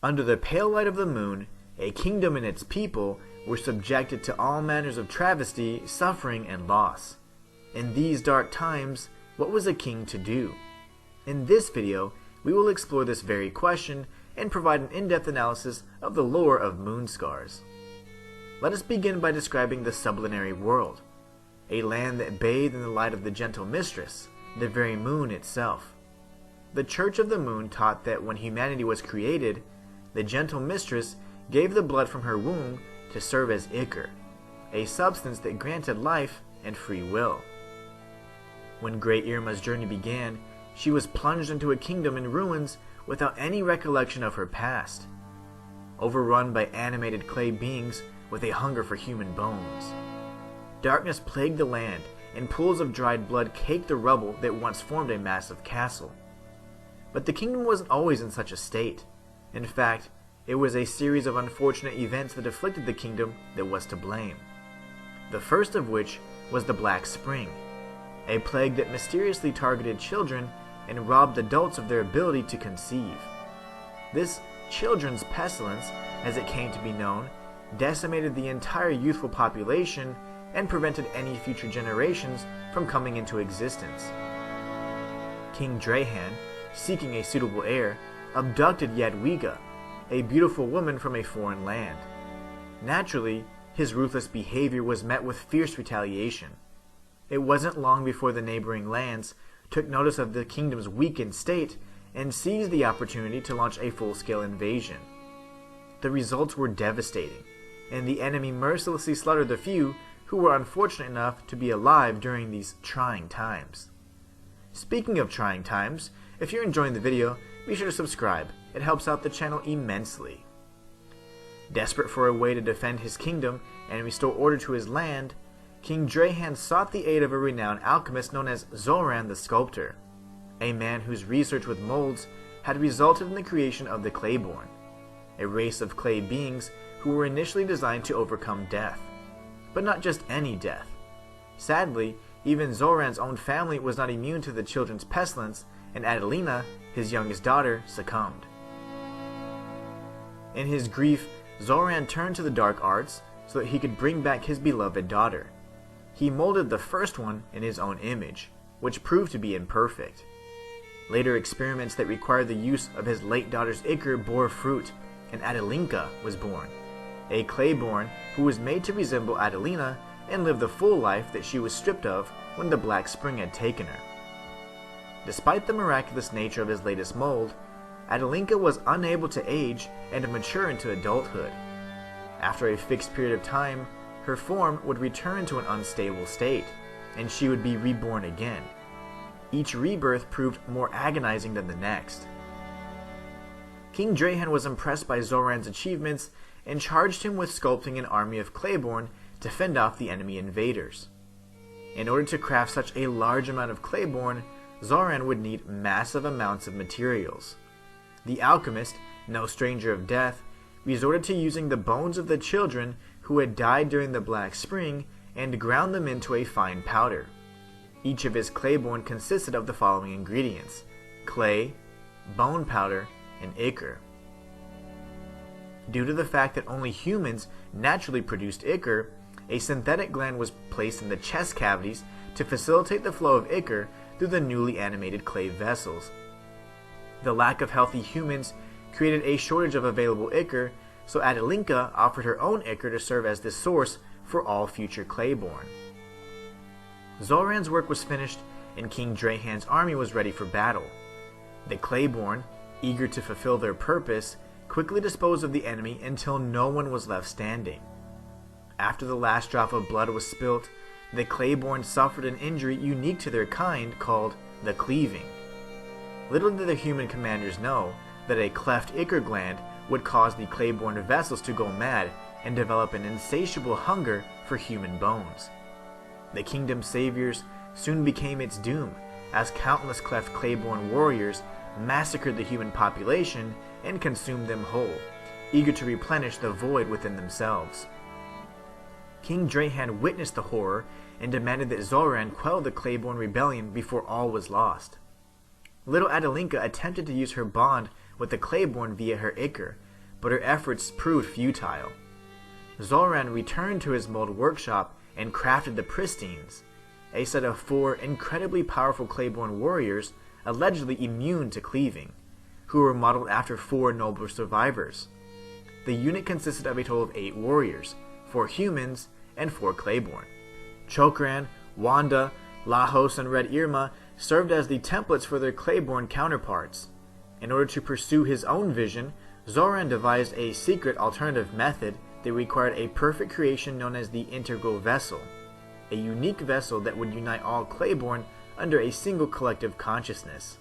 Under the pale light of the moon, a kingdom and its people were subjected to all manners of travesty, suffering, and loss. In these dark times, what was a king to do? In this video, we will explore this very question and provide an in-depth analysis of the lore of Moonscars. Let us begin by describing the Sublunary world, a land that bathed in the light of the gentle Mistress, the very moon itself. The Church of the Moon taught that when humanity was created, the gentle Mistress gave the blood from her womb to serve as Ichor, a substance that granted life and free will. When great Irma's journey began, she was plunged into a kingdom in ruins without any recollection of her past, overrun by animated clay beings with a hunger for human bones. Darkness plagued the land, and pools of dried blood caked the rubble that once formed a massive castle. But the kingdom wasn't always in such a state. In fact, it was a series of unfortunate events that afflicted the kingdom that was to blame. The first of which was the Black Spring, a plague that mysteriously targeted children and robbed adults of their ability to conceive. This children's pestilence, as it came to be known, decimated the entire youthful population and prevented any future generations from coming into existence. King Drahan, seeking a suitable heir, abducted Adelinka, a beautiful woman from a foreign land. Naturally, his ruthless behavior was met with fierce retaliation. It wasn't long before the neighboring lands took notice of the kingdom's weakened state and seized the opportunity to launch a full-scale invasion. The results were devastating, and the enemy mercilessly slaughtered the few who were unfortunate enough to be alive during these trying times. Speaking of trying times, if you're enjoying the video, be sure to subscribe. It helps out the channel immensely. Desperate for a way to defend his kingdom and restore order to his land, King Drahan sought the aid of a renowned alchemist known as Zoran the Sculptor, a man whose research with molds had resulted in the creation of the Clayborne, a race of clay beings who were initially designed to overcome death. But not just any death. Sadly, even Zoran's own family was not immune to the children's pestilence, and Adelinka, his youngest daughter, succumbed. In his grief, Zoran turned to the dark arts so that he could bring back his beloved daughter. He molded the first one in his own image, which proved to be imperfect. Later experiments that required the use of his late daughter's Ichor bore fruit, and Adelinka was born, a Clayborne who was made to resemble Adelinka and live the full life that she was stripped of when the Black Spring had taken her. Despite the miraculous nature of his latest mold, Adelinka was unable to age and mature into adulthood. After a fixed period of time, her form would return to an unstable state, and she would be reborn again. Each rebirth proved more agonizing than the next. King Drahan was impressed by Zoran's achievements and charged him with sculpting an army of Clayborne to fend off the enemy invaders. In order to craft such a large amount of Clayborne, Zoran would need massive amounts of materials. The alchemist, no stranger of death, resorted to using the bones of the children who had died during the Black Spring and ground them into a fine powder. Each of his Clayborne consisted of the following ingredients: clay, bone powder, and Ichor. Due to the fact that only humans naturally produced Ichor, a synthetic gland was placed in the chest cavities to facilitate the flow of Ichor through the newly animated clay vessels. The lack of healthy humans created a shortage of available Ichor, so Adelinka offered her own Ichor to serve as the source for all future Clayborne. Zoran's work was finished, and King Drahan's army was ready for battle. The Clayborne, eager to fulfill their purpose, quickly disposed of the enemy until no one was left standing. After the last drop of blood was spilt, the Clayborne suffered an injury unique to their kind called the cleaving. Little did the human commanders know that a cleft Ichor gland would cause the Clayborne vessels to go mad and develop an insatiable hunger for human bones. The kingdom's saviors soon became its doom, as countless cleft Clayborne warriors massacred the human population and consumed them whole, eager to replenish the void within themselves. King Drahan witnessed the horror and demanded that Zoran quell the Clayborne rebellion before all was lost. Little Adelinka attempted to use her bond with the Clayborne via her Ichor, but her efforts proved futile. Zoran returned to his mold workshop and crafted the Pristines, a set of 4 incredibly powerful Clayborne warriors allegedly immune to cleaving, who were modeled after 4 noble survivors. The unit consisted of a total of 8 warriors, 4 humans, and 4 Clayborne. Chokran, Wanda, Lajos, and Red Irma served as the templates for their Clayborne counterparts. In order to pursue his own vision, Zoran devised a secret alternative method that required a perfect creation known as the Integral Vessel, a unique vessel that would unite all Clayborne under a single collective consciousness.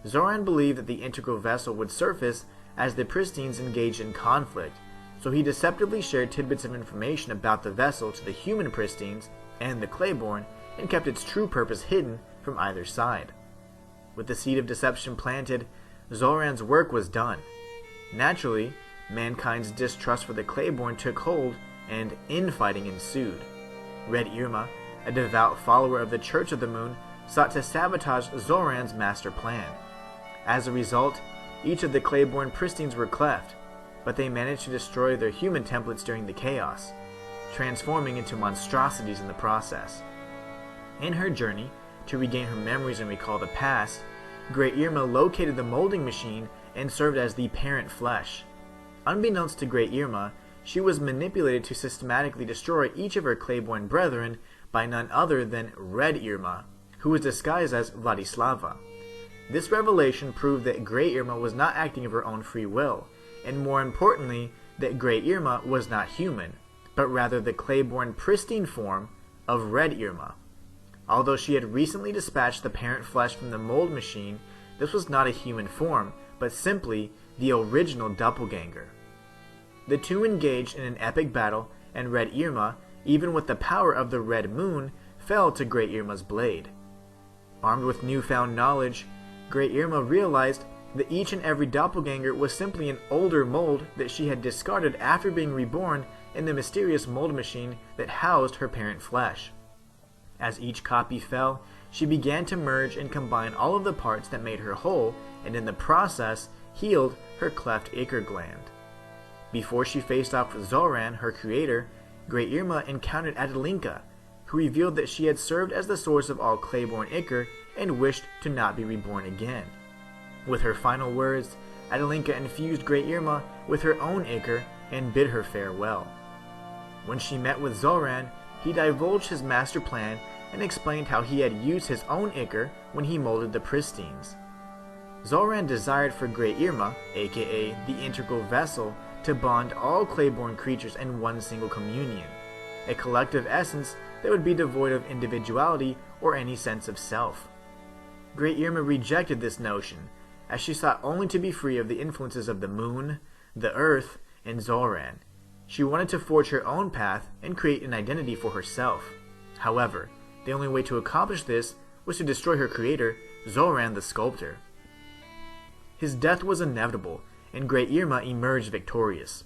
Zoran believed that the Integral Vessel would surface as the Pristines engaged in conflict, so he deceptively shared tidbits of information about the vessel to the human Pristines and the Clayborne and kept its true purpose hidden from either side. With the seed of deception planted, Zoran's work was done. Naturally, mankind's distrust for the Clayborne took hold and infighting ensued. Red Irma, a devout follower of the Church of the Moon, sought to sabotage Zoran's master plan. As a result, each of the Clayborne Pristines were cleft, but they managed to destroy their human templates during the chaos, transforming into monstrosities in the process. In her journey to regain her memories and recall the past, Great Irma located the Moulding machine and served as the parent flesh. Unbeknownst to Great Irma, she was manipulated to systematically destroy each of her Clayborne brethren by none other than Red Irma, who was disguised as Vladislava. This revelation proved that Great Irma was not acting of her own free will, and more importantly, that Great Irma was not human, but rather the Clayborne pristine form of Red Irma. Although she had recently dispatched the parent flesh from the mold machine, this was not a human form, but simply the original doppelganger. The two engaged in an epic battle, and Red Irma, even with the power of the Red Moon, fell to Great Irma's blade. Armed with newfound knowledge, Great Irma realized that each and every doppelganger was simply an older mold that she had discarded after being reborn in the mysterious mold machine that housed her parent flesh. As each copy fell, she began to merge and combine all of the parts that made her whole, and in the process, healed her cleft Ichor gland. Before she faced off with Zoran, her creator, Great Irma encountered Adelinka, who revealed that she had served as the source of all Clayborne Ichor and wished to not be reborn again. With her final words, Adelinka infused Great Irma with her own Ichor and bid her farewell. When she met with Zoran, he divulged his master plan and explained how he had used his own Ichor when he molded the Pristines. Zoran desired for Great Irma, aka the Integral Vessel, to bond all Clayborne creatures in one single communion, a collective essence that would be devoid of individuality or any sense of self. Great Irma rejected this notion, as she sought only to be free of the influences of the moon, the earth, and Zoran. She wanted to forge her own path and create an identity for herself. However, the only way to accomplish this was to destroy her creator, Zoran the Sculptor. His death was inevitable, and Great Irma emerged victorious.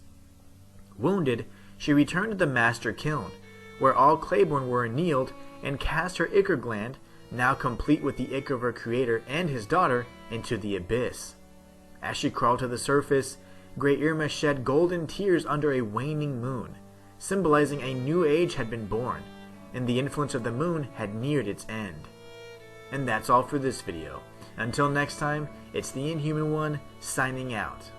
Wounded, she returned to the Master Kiln, where all Clayborne were annealed, and cast her Ichor gland, now complete with the Ichor of her creator and his daughter, into the abyss. As she crawled to the surface, Great Irma shed golden tears under a waning moon, symbolizing a new age had been born, and the influence of the moon had neared its end. And that's all for this video. Until next time, it's the Inhuman One, signing out.